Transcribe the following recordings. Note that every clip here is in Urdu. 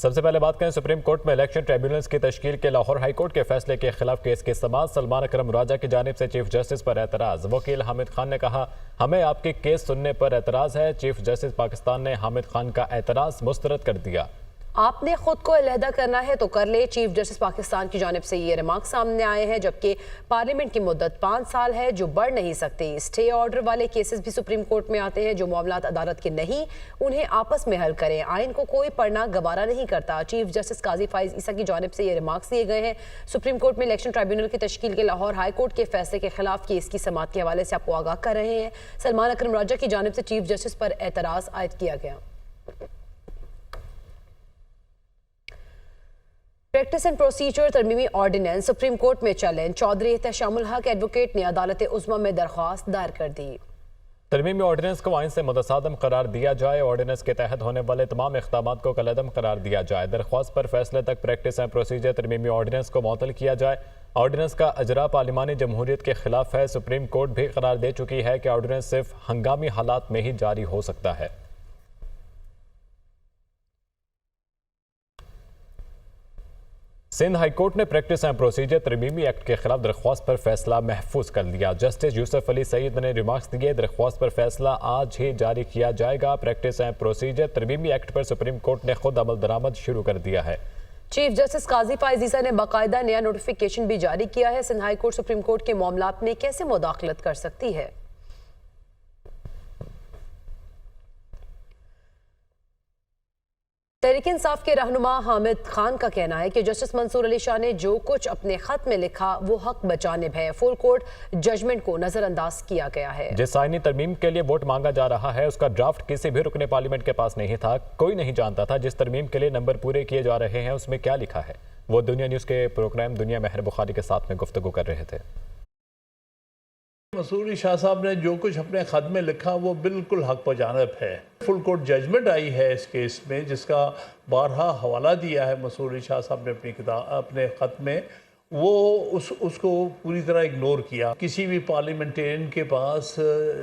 سب سے پہلے بات کریں سپریم کورٹ میں الیکشن ٹریبیونلز کی تشکیل کے لاہور ہائی کورٹ کے فیصلے کے خلاف کیس کی سماعت سلمان اکرم راجہ کی جانب سے چیف جسٹس پر اعتراض۔ وکیل حامد خان نے کہا ہمیں آپ کے کیس سننے پر اعتراض ہے۔ چیف جسٹس پاکستان نے حامد خان کا اعتراض مسترد کر دیا۔ آپ نے خود کو علیحدہ کرنا ہے تو کر لے۔ چیف جسٹس پاکستان کی جانب سے یہ ریمارک سامنے آئے ہیں، جبکہ پارلیمنٹ کی مدت 5 سال ہے جو بڑھ نہیں سکتی۔ اسٹے آرڈر والے کیسز بھی سپریم کورٹ میں آتے ہیں جو معاملات عدالت کے نہیں، انہیں آپس میں حل کریں۔ آئین کو کوئی پڑھنا گوارا نہیں کرتا۔ چیف جسٹس قاضی فائز عیسیٰ کی جانب سے یہ ریمارکس دیے گئے ہیں۔ سپریم کورٹ میں الیکشن ٹرائبیونل کی تشکیل کے لاہور ہائی کورٹ کے فیصلے کے خلاف کیس کی سماعت کے حوالے سے آپ کو آگاہ کر رہے ہیں۔ سلمان اکرم راجہ کی جانب سے چیف جسٹس پر اعتراض عائد کیا گیا۔ پریکٹس اینڈ پروسیجر ترمیمی آرڈیننس سپریم کورٹ میں چیلنج۔ چودھری احتشام الحق ایڈوکیٹ نے عدالت عظمیٰ میں درخواست دائر کر دی۔ ترمیمی آرڈیننس کو آئین سے متصادم قرار دیا جائے۔ آرڈیننس کے تحت ہونے والے تمام اقدامات کو کالعدم قرار دیا جائے۔ درخواست پر فیصلے تک پریکٹس اینڈ پروسیجر ترمیمی آرڈیننس کو معطل کیا جائے۔ آرڈیننس کا اجرا پارلیمانی جمہوریت کے خلاف ہے۔ سپریم کورٹ بھی قرار دے چکی ہے کہ آرڈیننس صرف ہنگامی حالات میں ہی جاری ہو سکتا ہے۔ سندھ ہائی کورٹ نے پریکٹس اینڈ پروسیجر ترمیمی ایکٹ کے خلاف درخواست پر فیصلہ محفوظ کر لیا۔ جسٹس یوسف علی سعید نے ریمارکس دیے، درخواست پر فیصلہ آج ہی جاری کیا جائے گا۔ پریکٹس اینڈ پروسیجر ترمیمی ایکٹ پر سپریم کورٹ نے خود عمل درآمد شروع کر دیا ہے۔ چیف جسٹس قاضی فائز عیسیٰ نے باقاعدہ نیا نوٹیفیکیشن بھی جاری کیا ہے۔ Sindh high court supreme court کے معاملات میں کیسے مداخلت کر سکتی ہے؟ تحریک انصاف کے رہنما حامد خان کا کہنا ہے کہ جسٹس منصور علی شاہ نے جو کچھ اپنے خط میں لکھا وہ حق بجانب ہے۔ فل کورٹ ججمنٹ کو نظر انداز کیا گیا ہے۔ جس آئینی ترمیم کے لیے ووٹ مانگا جا رہا ہے اس کا ڈرافٹ کسی بھی رکن پارلیمنٹ کے پاس نہیں تھا۔ کوئی نہیں جانتا تھا جس ترمیم کے لیے نمبر پورے کیے جا رہے ہیں اس میں کیا لکھا ہے۔ وہ دنیا نیوز کے پروگرام دنیا مہر بخاری کے ساتھ میں گفتگو کر رہے تھے۔ منصور علی شاہ صاحب نے جو کچھ اپنے خط میں لکھا وہ بالکل حق بجانب ہے۔ فل کورٹ ججمنٹ آئی ہے اس کیس میں جس کا بارہا حوالہ دیا ہے منصور علی شاہ صاحب نے اپنے خط میں، وہ اس کو پوری طرح اگنور کیا۔ کسی بھی پارلیمنٹرین کے پاس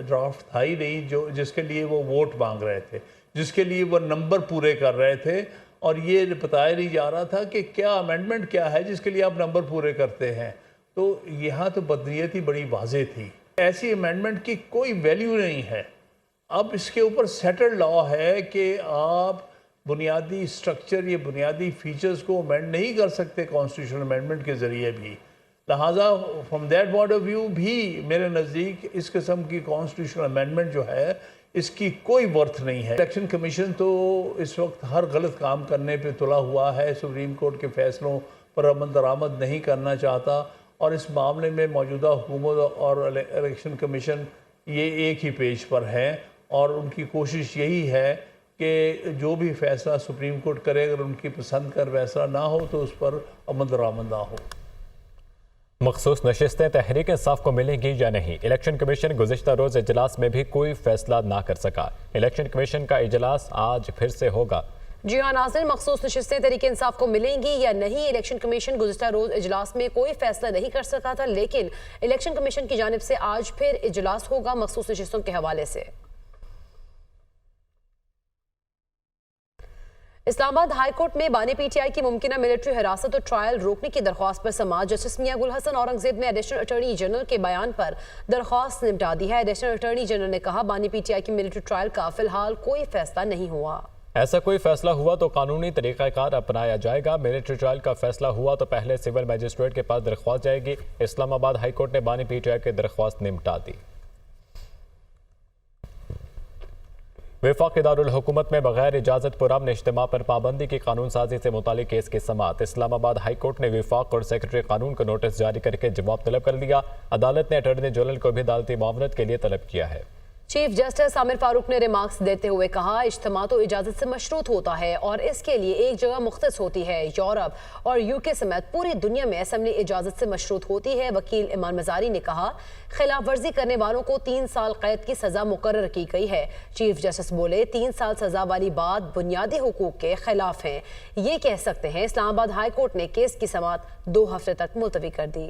ڈرافٹ تھا ہی نہیں جس کے لیے وہ ووٹ مانگ رہے تھے، جس کے لیے وہ نمبر پورے کر رہے تھے، اور یہ بتایا نہیں جا رہا تھا کہ کیا امینڈمنٹ کیا ہے جس کے لیے آپ نمبر پورے کرتے ہیں۔ تو یہاں تو بدنیتی بڑی واضح تھی۔ ایسی امینڈمنٹ کی کوئی ویلیو نہیں ہے۔ اب اس کے اوپر سیٹلڈ لا ہے کہ آپ بنیادی سٹرکچر یا بنیادی فیچرز کو امینڈ نہیں کر سکتے کانسٹیٹیوشنل امینڈمنٹ کے ذریعے بھی۔ لہٰذا from that point of view بھی میرے نزدیک اس قسم کی کانسٹیٹیوشنل امینڈمنٹ جو ہے اس کی کوئی ورتھ نہیں ہے۔ الیکشن کمیشن تو اس وقت ہر غلط کام کرنے پہ تلا ہوا ہے، سپریم کورٹ کے فیصلوں پر عمل درآمد نہیں کرنا چاہتا، اور اس معاملے میں موجودہ حکومت اور الیکشن کمیشن یہ ایک ہی پیج پر ہے، اور ان کی کوشش یہی ہے کہ جو بھی فیصلہ سپریم کورٹ کرے اگر ان کی پسند کا فیصلہ نہ ہو تو اس پر عمل درآمد نہ ہو۔ مخصوص نشستیں تحریک انصاف کو ملیں گی یا نہیں؟ الیکشن کمیشن گزشتہ روز اجلاس میں بھی کوئی فیصلہ نہ کر سکا۔ الیکشن کمیشن کا اجلاس آج پھر سے ہوگا۔ جی ہاں ناظرین، مخصوص نشستیں تحریک انصاف کو ملیں گی یا نہیں؟ الیکشن کمیشن گزشتہ روز اجلاس میں کوئی فیصلہ نہیں کر سکا تھا، لیکن الیکشن کمیشن کی جانب سے آج پھر اجلاس ہوگا مخصوص نشستوں کے حوالے سے۔ اسلام آباد ہائی کورٹ میں بانی پی ٹی آئی کی ممکنہ ملٹری حراست اور ٹرائل روکنے کی درخواست پر سماعت۔ جسٹس میاں گل حسن اورنگزیب نے ایڈیشنل اٹارنی جنرل کے بیان پر درخواست نمٹا دی ہے۔ ایڈیشنل اٹارنی جنرل نے کہا بانی پی ٹی آئی کی ملٹری ٹرائل کا فی الحال کوئی فیصلہ نہیں ہوا۔ ایسا کوئی فیصلہ ہوا تو قانونی طریقہ کار اپنایا جائے گا۔ ملٹری ٹرائل کا فیصلہ ہوا تو پہلے سول میجسٹریٹ کے پاس درخواست جائے گی۔ اسلام آباد ہائی کورٹ نے بانی پی ٹی آئی کی درخواست نمٹا دی۔ وفاقی دارالحکومت میں بغیر اجازت پرامن اجتماع پر پابندی کی قانون سازی سے متعلق کیس کی سماعت۔ اسلام آباد ہائی کورٹ نے وفاق اور سیکرٹری قانون کو نوٹس جاری کر کے جواب طلب کر لیا۔ عدالت نے اٹارنی جنرل کو بھی عدالتی معاونت کے لیے طلب کیا ہے۔ چیف جسٹس عامر فاروق نے ریمارکس دیتے ہوئے کہا اجتماع تو اجازت سے مشروط ہوتا ہے اور اس کے لیے ایک جگہ مختص ہوتی ہے۔ یورپ اور UK سمیت پوری دنیا میں اسمبلی اجازت سے مشروط ہوتی ہے۔ وکیل ایمان مزاری نے کہا خلاف ورزی کرنے والوں کو 3 سال قید کی سزا مقرر کی گئی ہے۔ چیف جسٹس بولے 3 سال سزا والی بات بنیادی حقوق کے خلاف ہے، یہ کہہ سکتے ہیں۔ اسلام آباد ہائی کورٹ نے کیس کی سماعت 2 ہفتے تک ملتوی کر دی۔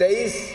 23